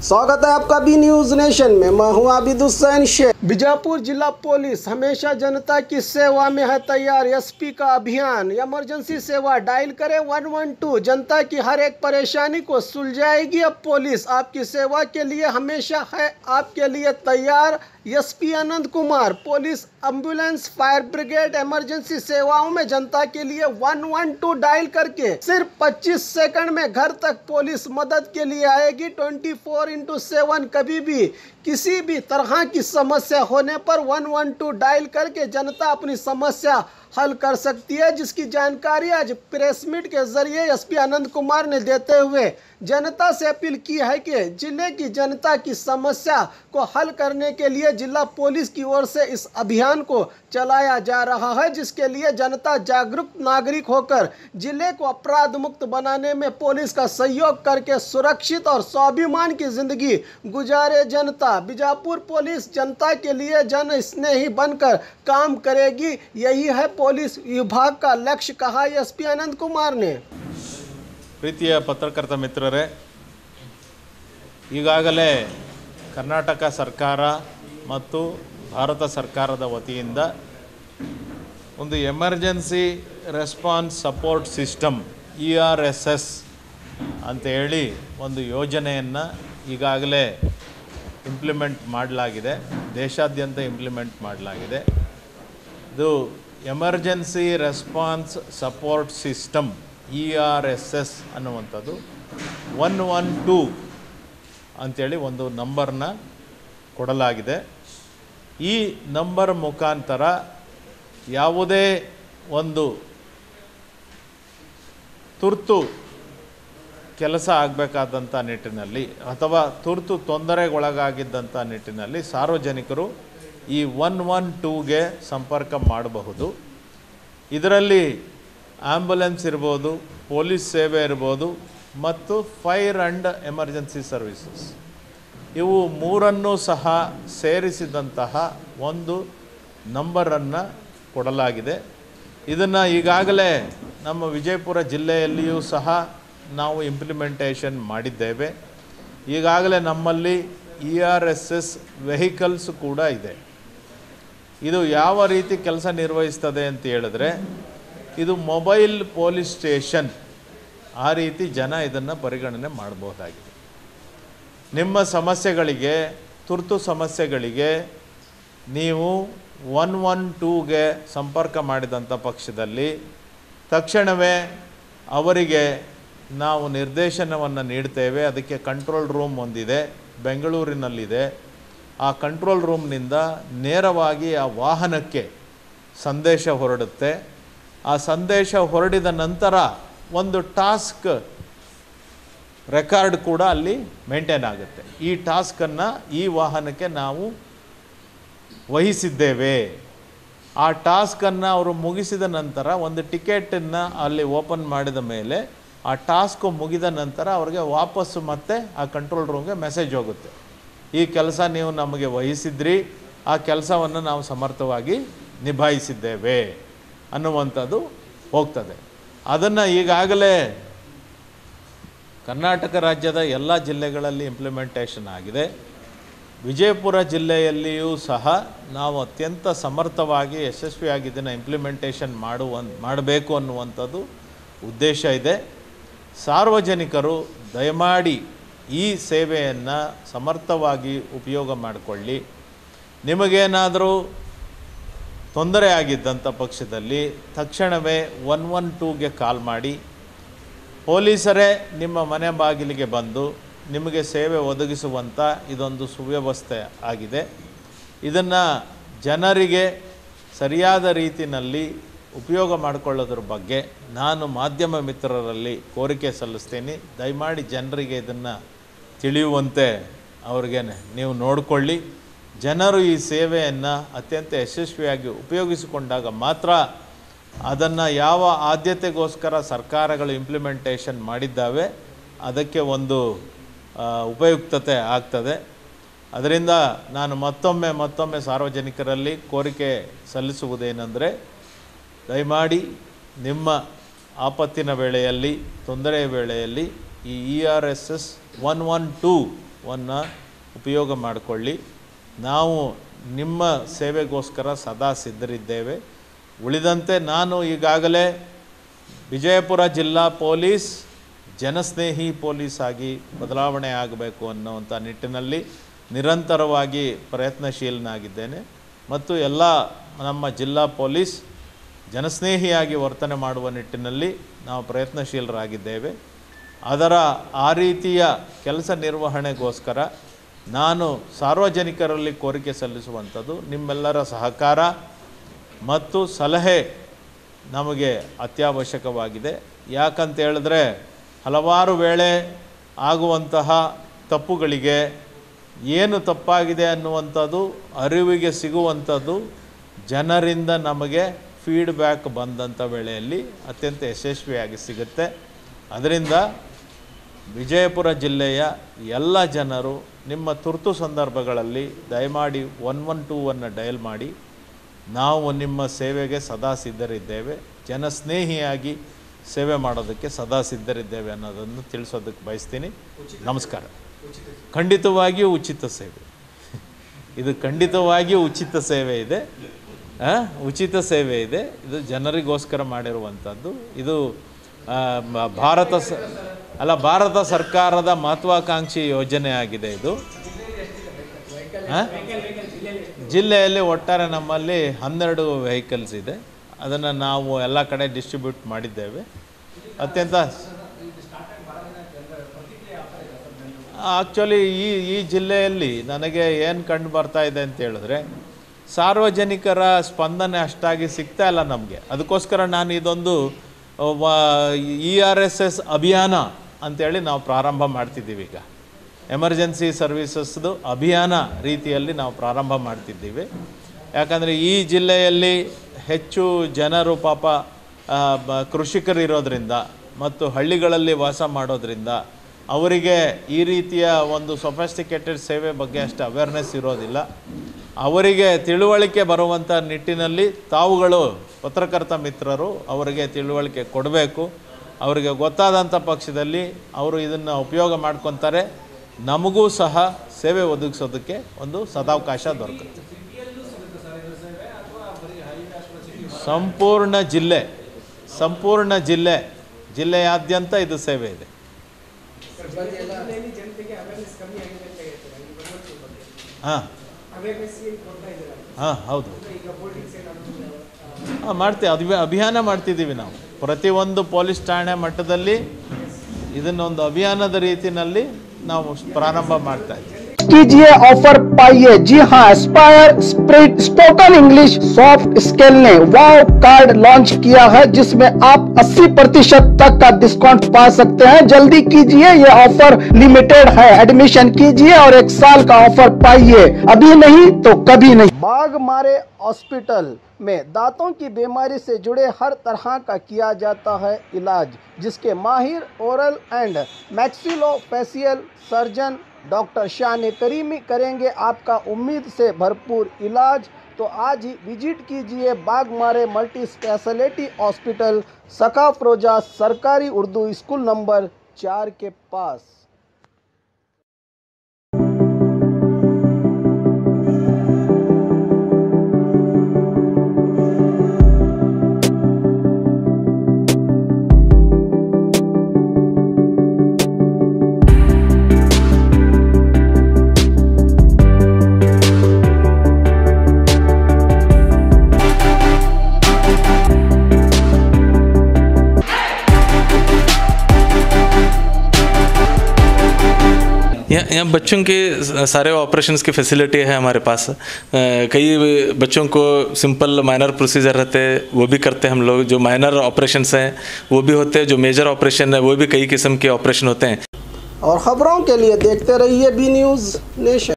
स्वागत है आपका बी न्यूज नेशन में। मैं हूं आबिद हुसैन शेख। बीजापुर जिला पुलिस हमेशा जनता की सेवा में है तैयार। एसपी का अभियान इमरजेंसी सेवा डायल करें 112। जनता की हर एक परेशानी को सुलझाएगी अब पुलिस। आपकी सेवा के लिए हमेशा है आपके लिए तैयार। SP Anand Kumar. Police, ambulance, fire brigade, emergency सेवाओं में जनता के लिए 112 डायल करके सिर्फ 25 सेकंड में घर तक पुलिस मदद के लिए आएगी। 24/7 कभी भी किसी भी तरह की समस्या होने पर 112 डायल करके जनता अपनी समस्या हल कर सकती है, जिसकी जानकारी आज प्रेस मीट के जरिए एसपी आनंद कुमार ने देते हुए जनता से अपील की है कि जिले की जनता की समस्या को हल करने के लिए जिला पुलिस की ओर से इस अभियान को चलाया जा रहा है, जिसके लिए जनता जागरूक नागरिक होकर जिले को अपराध मुक्त बनाने में पुलिस का सहयोग करके सुरक्षित और स्वाभिमान की जिंदगी गुजारे जनता। बीजापुर पुलिस जनता के लिए जन स्नेही बनकर काम करेगी, यही है पुलिस विभाग का लक्ष्य, कहा एसपी आनंद कुमार ने। ಪ್ರೀತಿಯ ಪತ್ರಕರ್ತ ಮಿತ್ರರೇ, ಈಗಾಗಲೇ ಕರ್ನಾಟಕ ಸರ್ಕಾರ ಮತ್ತು ಭಾರತ ಸರ್ಕಾರದ ವತಿಯಿಂದ ಒಂದು emergency response support system ERSS ಅಂತ ಹೇಳಿ ಒಂದು ಯೋಜನೆಯನ್ನು ಈಗಾಗಲೇ ಇಂಪ್ಲಿಮೆಂಟ್ ಮಾಡಲಾಗಿದೆ, ದೇಶಾದ್ಯಂತ ಇಂಪ್ಲಿಮೆಂಟ್ ಮಾಡಲಾಗಿದೆ. ಇದು emergency response support system ERSS ಅನ್ನುವಂಥದ್ದು 112 ಅಂಥೇಳಿ ಒಂದು ನಂಬರ್ನ ಕೊಡಲಾಗಿದೆ. ಈ ನಂಬರ್ ಮುಖಾಂತರ ಯಾವುದೇ ಒಂದು ತುರ್ತು ಕೆಲಸ ಆಗಬೇಕಾದಂಥ ನಿಟ್ಟಿನಲ್ಲಿ ಅಥವಾ ತುರ್ತು ತೊಂದರೆಗೊಳಗಾಗಿದ್ದಂಥ ನಿಟ್ಟಿನಲ್ಲಿ ಸಾರ್ವಜನಿಕರು ಈ 112ಗೆ ಸಂಪರ್ಕ ಮಾಡಬಹುದು. ಇದರಲ್ಲಿ ಆಂಬ್ಯುಲೆನ್ಸ್ ಇರ್ಬೋದು, ಪೊಲೀಸ್ ಸೇವೆ ಇರ್ಬೋದು ಮತ್ತು ಫೈರ್ ಆ್ಯಂಡ್ ಎಮರ್ಜೆನ್ಸಿ ಸರ್ವಿಸಸ್, ಇವು ಮೂರನ್ನೂ ಸಹ ಸೇರಿಸಿದಂತಹ ಒಂದು ನಂಬರನ್ನು ಕೊಡಲಾಗಿದೆ. ಇದನ್ನು ಈಗಾಗಲೇ ನಮ್ಮ ವಿಜಯಪುರ ಜಿಲ್ಲೆಯಲ್ಲಿಯೂ ಸಹ ನಾವು ಇಂಪ್ಲಿಮೆಂಟೇಷನ್ ಮಾಡಿದ್ದೇವೆ. ಈಗಾಗಲೇ ನಮ್ಮಲ್ಲಿ ERSS ವೆಹಿಕಲ್ಸ್ ಕೂಡ ಇದೆ. ಇದು ಯಾವ ರೀತಿ ಕೆಲಸ ನಿರ್ವಹಿಸ್ತದೆ ಅಂತ ಹೇಳಿದ್ರೆ, ಇದು ಮೊಬೈಲ್ ಪೊಲೀಸ್ ಸ್ಟೇಷನ್, ಆ ರೀತಿ ಜನ ಇದನ್ನು ಪರಿಗಣನೆ ಮಾಡಬಹುದಾಗಿದೆ. ನಿಮ್ಮ ಸಮಸ್ಯೆಗಳಿಗೆ, ತುರ್ತು ಸಮಸ್ಯೆಗಳಿಗೆ ನೀವು 112ಗೆ ಸಂಪರ್ಕ ಮಾಡಿದಂಥ ಪಕ್ಷದಲ್ಲಿ ತಕ್ಷಣವೇ ಅವರಿಗೆ ನಾವು ನಿರ್ದೇಶನವನ್ನು ನೀಡ್ತೇವೆ. ಅದಕ್ಕೆ ಕಂಟ್ರೋಲ್ ರೂಮ್ ಒಂದಿದೆ, ಬೆಂಗಳೂರಿನಲ್ಲಿದೆ. ಆ ಕಂಟ್ರೋಲ್ ರೂಮ್ನಿಂದ ನೇರವಾಗಿ ಆ ವಾಹನಕ್ಕೆ ಸಂದೇಶ ಹೊರಡುತ್ತೆ. ಆ ಸಂದೇಶ ಹೊರಡಿದ ನಂತರ ಒಂದು ಟಾಸ್ಕ್ ರೆಕಾರ್ಡ್ ಕೂಡ ಅಲ್ಲಿ ಮೇಂಟೈನ್ ಆಗುತ್ತೆ. ಈ ಟಾಸ್ಕನ್ನು ಈ ವಾಹನಕ್ಕೆ ನಾವು ವಹಿಸಿದ್ದೇವೆ. ಆ ಟಾಸ್ಕನ್ನು ಅವರು ಮುಗಿಸಿದ ನಂತರ ಒಂದು ಟಿಕೆಟನ್ನು ಅಲ್ಲಿ ಓಪನ್ ಮಾಡಿದ ಮೇಲೆ ಆ ಟಾಸ್ಕು ಮುಗಿದ ನಂತರ ಅವ್ರಿಗೆ ವಾಪಸ್ಸು ಮತ್ತೆ ಆ ಕಂಟ್ರೋಲ್ ರೂಮ್ಗೆ ಮೆಸೇಜ್ ಹೋಗುತ್ತೆ, ಈ ಕೆಲಸ ನೀವು ನಮಗೆ ವಹಿಸಿದ್ರಿ, ಆ ಕೆಲಸವನ್ನು ನಾವು ಸಮರ್ಥವಾಗಿ ನಿಭಾಯಿಸಿದ್ದೇವೆ ಅನ್ನುವಂಥದ್ದು ಹೋಗ್ತದೆ. ಅದನ್ನು ಈಗಾಗಲೇ ಕರ್ನಾಟಕ ರಾಜ್ಯದ ಎಲ್ಲ ಜಿಲ್ಲೆಗಳಲ್ಲಿ ಇಂಪ್ಲಿಮೆಂಟೇಷನ್ ಆಗಿದೆ. ವಿಜಯಪುರ ಜಿಲ್ಲೆಯಲ್ಲಿಯೂ ಸಹ ನಾವು ಅತ್ಯಂತ ಸಮರ್ಥವಾಗಿ ಯಶಸ್ವಿಯಾಗಿ ಇದನ್ನು ಇಂಪ್ಲಿಮೆಂಟೇಷನ್ ಮಾಡಬೇಕು ಅನ್ನುವಂಥದ್ದು ಉದ್ದೇಶ ಇದೆ. ಸಾರ್ವಜನಿಕರು ದಯಮಾಡಿ ಈ ಸೇವೆಯನ್ನು ಸಮರ್ಥವಾಗಿ ಉಪಯೋಗ ಮಾಡಿಕೊಳ್ಳಿ. ನಿಮಗೇನಾದರೂ ತೊಂದರೆ ಆಗಿದ್ದಂಥ ಪಕ್ಷದಲ್ಲಿ ತಕ್ಷಣವೇ 112ಗೆ ಕಾಲ್ ಮಾಡಿ. ಪೊಲೀಸರೇ ನಿಮ್ಮ ಮನೆ ಬಾಗಿಲಿಗೆ ಬಂದು ನಿಮಗೆ ಸೇವೆ ಒದಗಿಸುವಂಥ ಇದೊಂದು ಸುವ್ಯವಸ್ಥೆ ಆಗಿದೆ. ಇದನ್ನು ಜನರಿಗೆ ಸರಿಯಾದ ರೀತಿಯಲ್ಲಿ ಉಪಯೋಗ ಮಾಡಿಕೊಳ್ಳೋದ್ರ ಬಗ್ಗೆ ನಾನು ಮಾಧ್ಯಮ ಮಿತ್ರರಲ್ಲಿ ಕೋರಿಕೆ ಸಲ್ಲಿಸ್ತೀನಿ. ದಯಮಾಡಿ ಜನರಿಗೆ ಇದನ್ನು ತಿಳಿಯುವಂತೆ ಅವ್ರಿಗೆ ನೀವು ನೋಡಿಕೊಳ್ಳಿ. ಜನರು ಈ ಸೇವೆಯನ್ನು ಅತ್ಯಂತ ಯಶಸ್ವಿಯಾಗಿ ಉಪಯೋಗಿಸಿಕೊಂಡಾಗ ಮಾತ್ರ ಅದನ್ನು ಯಾವ ಆದ್ಯತೆಗೋಸ್ಕರ ಸರ್ಕಾರಗಳು ಇಂಪ್ಲಿಮೆಂಟೇಷನ್ ಮಾಡಿದ್ದಾವೆ ಅದಕ್ಕೆ ಒಂದು ಉಪಯುಕ್ತತೆ ಆಗ್ತದೆ. ಅದರಿಂದ ನಾನು ಮತ್ತೊಮ್ಮೆ ಸಾರ್ವಜನಿಕರಲ್ಲಿ ಕೋರಿಕೆ ಸಲ್ಲಿಸುವುದೇನೆಂದರೆ, ದಯಮಾಡಿ ನಿಮ್ಮ ಆಪತ್ತಿನ ವೇಳೆಯಲ್ಲಿ, ತೊಂದರೆಯ ವೇಳೆಯಲ್ಲಿ ಈ ERSS 112 ಉಪಯೋಗ ಮಾಡಿಕೊಳ್ಳಿ. ನಾವು ನಿಮ್ಮ ಸೇವೆಗೋಸ್ಕರ ಸದಾ ಸಿದ್ಧರಿದ್ದೇವೆ. ಉಳಿದಂತೆ ನಾನು ಈಗಾಗಲೇ ವಿಜಯಪುರ ಜಿಲ್ಲಾ ಪೊಲೀಸ್ ಜನಸ್ನೇಹಿ ಪೊಲೀಸ್ ಆಗಿ ಬದಲಾವಣೆ ಆಗಬೇಕು ಅನ್ನುವಂಥ ನಿಟ್ಟಿನಲ್ಲಿ ನಿರಂತರವಾಗಿ ಪ್ರಯತ್ನಶೀಲನಾಗಿದ್ದೇನೆ ಮತ್ತು ಎಲ್ಲ ನಮ್ಮ ಜಿಲ್ಲಾ ಪೊಲೀಸ್ ಜನಸ್ನೇಹಿಯಾಗಿ ವರ್ತನೆ ಮಾಡುವ ನಿಟ್ಟಿನಲ್ಲಿ ನಾವು ಪ್ರಯತ್ನಶೀಲರಾಗಿದ್ದೇವೆ. ಅದರ ಆ ರೀತಿಯ ಕೆಲಸ ನಿರ್ವಹಣೆಗೋಸ್ಕರ ನಾನು ಸಾರ್ವಜನಿಕರಲ್ಲಿ ಕೋರಿಕೆ ಸಲ್ಲಿಸುವಂಥದ್ದು ನಿಮ್ಮೆಲ್ಲರ ಸಹಕಾರ ಮತ್ತು ಸಲಹೆ ನಮಗೆ ಅತ್ಯವಶ್ಯಕವಾಗಿದೆ. ಯಾಕಂತ ಹೇಳಿದ್ರೆ ಹಲವಾರು ವೇಳೆ ಆಗುವಂತಹ ತಪ್ಪುಗಳಿಗೆ ಏನು ತಪ್ಪಾಗಿದೆ ಅನ್ನುವಂಥದ್ದು ಅರಿವಿಗೆ ಸಿಗುವಂಥದ್ದು ಜನರಿಂದ ನಮಗೆ ಫೀಡ್ಬ್ಯಾಕ್ ಬಂದಂಥ ವೇಳೆಯಲ್ಲಿ ಅತ್ಯಂತ ಯಶಸ್ವಿಯಾಗಿ ಸಿಗುತ್ತೆ. ಅದರಿಂದ ವಿಜಯಪುರ ಜಿಲ್ಲೆಯ ಎಲ್ಲ ಜನರು ನಿಮ್ಮ ತುರ್ತು ಸಂದರ್ಭಗಳಲ್ಲಿ ದಯಮಾಡಿ 112 ಡಯಲ್ ಮಾಡಿ. ನಾವು ನಿಮ್ಮ ಸೇವೆಗೆ ಸದಾ ಸಿದ್ಧರಿದ್ದೇವೆ, ಜನಸ್ನೇಹಿಯಾಗಿ ಸೇವೆ ಮಾಡೋದಕ್ಕೆ ಸದಾ ಸಿದ್ಧರಿದ್ದೇವೆ ಅನ್ನೋದನ್ನು ತಿಳಿಸೋದಕ್ಕೆ ಬಯಸ್ತೀನಿ. ನಮಸ್ಕಾರ. ಖಂಡಿತವಾಗಿಯೂ ಉಚಿತ ಸೇವೆ ಇದು, ಖಂಡಿತವಾಗಿಯೂ ಉಚಿತ ಸೇವೆ ಇದೆ, ಉಚಿತ ಸೇವೆ ಇದೆ. ಇದು ಜನರಿಗೋಸ್ಕರ ಮಾಡಿರುವಂಥದ್ದು. ಇದು ಭಾರತ ಸರ್ಕಾರದ ಮಹತ್ವಾಕಾಂಕ್ಷಿ ಯೋಜನೆ ಆಗಿದೆ. ಇದು ಜಿಲ್ಲೆಯಲ್ಲಿ ಒಟ್ಟಾರೆ ನಮ್ಮಲ್ಲಿ 12 ವೆಹಿಕಲ್ಸ್ ಇದೆ. ಅದನ್ನು ನಾವು ಎಲ್ಲ ಕಡೆ ಡಿಸ್ಟ್ರಿಬ್ಯೂಟ್ ಮಾಡಿದ್ದೇವೆ. ಅತ್ಯಂತ ಆ್ಯಕ್ಚುಲಿ ಈ ಜಿಲ್ಲೆಯಲ್ಲಿ ನನಗೆ ಏನು ಕಂಡು ಬರ್ತಾ ಇದೆ ಅಂತ ಹೇಳಿದ್ರೆ ಸಾರ್ವಜನಿಕರ ಸ್ಪಂದನೆ ಅಷ್ಟಾಗಿ ಸಿಗ್ತಾ ಇಲ್ಲ ನಮಗೆ. ಅದಕ್ಕೋಸ್ಕರ ನಾನು ಇದೊಂದು ERSS ಅಭಿಯಾನ ಅಂಥೇಳಿ ನಾವು ಪ್ರಾರಂಭ ಮಾಡ್ತಿದ್ದೀವಿ. ಈಗ ಎಮರ್ಜೆನ್ಸಿ ಸರ್ವೀಸಸ್ದು ಅಭಿಯಾನ ರೀತಿಯಲ್ಲಿ ನಾವು ಪ್ರಾರಂಭ ಮಾಡ್ತಿದ್ದೀವಿ. ಯಾಕಂದರೆ ಈ ಜಿಲ್ಲೆಯಲ್ಲಿ ಹೆಚ್ಚು ಜನರು ಪಾಪ ಕೃಷಿಕರಿರೋದ್ರಿಂದ ಮತ್ತು ಹಳ್ಳಿಗಳಲ್ಲಿ ವಾಸ ಮಾಡೋದ್ರಿಂದ ಅವರಿಗೆ ಈ ರೀತಿಯ ಒಂದು ಸೊಫೆಸ್ಟಿಕೇಟೆಡ್ ಸೇವೆ ಬಗ್ಗೆ ಅಷ್ಟು ಅವೇರ್ನೆಸ್ ಇರೋದಿಲ್ಲ. ಅವರಿಗೆ ತಿಳುವಳಿಕೆ ಬರುವಂಥ ನಿಟ್ಟಿನಲ್ಲಿ ತಾವುಗಳು ಪತ್ರಕರ್ತ ಮಿತ್ರರು ಅವರಿಗೆ ತಿಳುವಳಿಕೆ ಕೊಡಬೇಕು. ಅವರಿಗೆ ಗೊತ್ತಾದಂಥ ಪಕ್ಷದಲ್ಲಿ ಅವರು ಇದನ್ನು ಉಪಯೋಗ ಮಾಡ್ಕೊತಾರೆ. ನಮಗೂ ಸಹ ಸೇವೆ ಒದಗಿಸೋದಕ್ಕೆ ಒಂದು ಸದಾವಕಾಶ ದೊರಕುತ್ತೆ. ಸಂಪೂರ್ಣ ಜಿಲ್ಲೆಯಾದ್ಯಂತ ಇದು ಸೇವೆ ಇದೆ. ಹೌದು, ಮಾಡ್ತೀವಿ. ಅಭಿಯಾನ ಮಾಡ್ತಿದ್ದೀವಿ ನಾವು. ಪ್ರತಿಯೊಂದು ಪೊಲೀಸ್ ಠಾಣೆ ಮಟ್ಟದಲ್ಲಿ ಇದನ್ನೊಂದು ಅಭಿಯಾನದ ರೀತಿಯಲ್ಲಿ ನಾವು ಪ್ರಾರಂಭ ಮಾಡ್ತಾ ಇದ್ದೀವಿ. कीजिए ऑफर पाइए। जी हाँ, Aspire spoken English soft skill ने वाव कार्ड लॉन्च किया है, जिसमें आप 80% तक का डिस्काउंट पा सकते हैं। जल्दी कीजिए, ये ऑफर लिमिटेड है। एडमिशन कीजिए और 1 साल का ऑफर पाइए, अभी नहीं तो कभी नहीं। बाघमारे हॉस्पिटल में दांतों की बीमारी से जुड़े हर तरह का किया जाता है इलाज, जिसके माहिर oral and maxillofacial surgeon doctor शान करीमी करेंगे आपका उम्मीद से भरपूर इलाज। तो आज ही विजिट कीजिए बाघमारे मल्टी स्पेशलिटी हॉस्पिटल, सकाफरोजा सरकारी उर्दू स्कूल नंबर 4 के पास। यहाँ बच्चों के सारे ऑपरेशंस की फैसिलिटी है हमारे पास। कई बच्चों को सिंपल माइनर प्रोसीजर रहते हैं वो भी करते हैं हम लोग। जो माइनर ऑपरेशंस हैं वो भी होते हैं, जो मेजर ऑपरेशन है वो भी कई किस्म के ऑपरेशन होते हैं। और ख़बरों के लिए देखते रहिए बी न्यूज़ नेशन।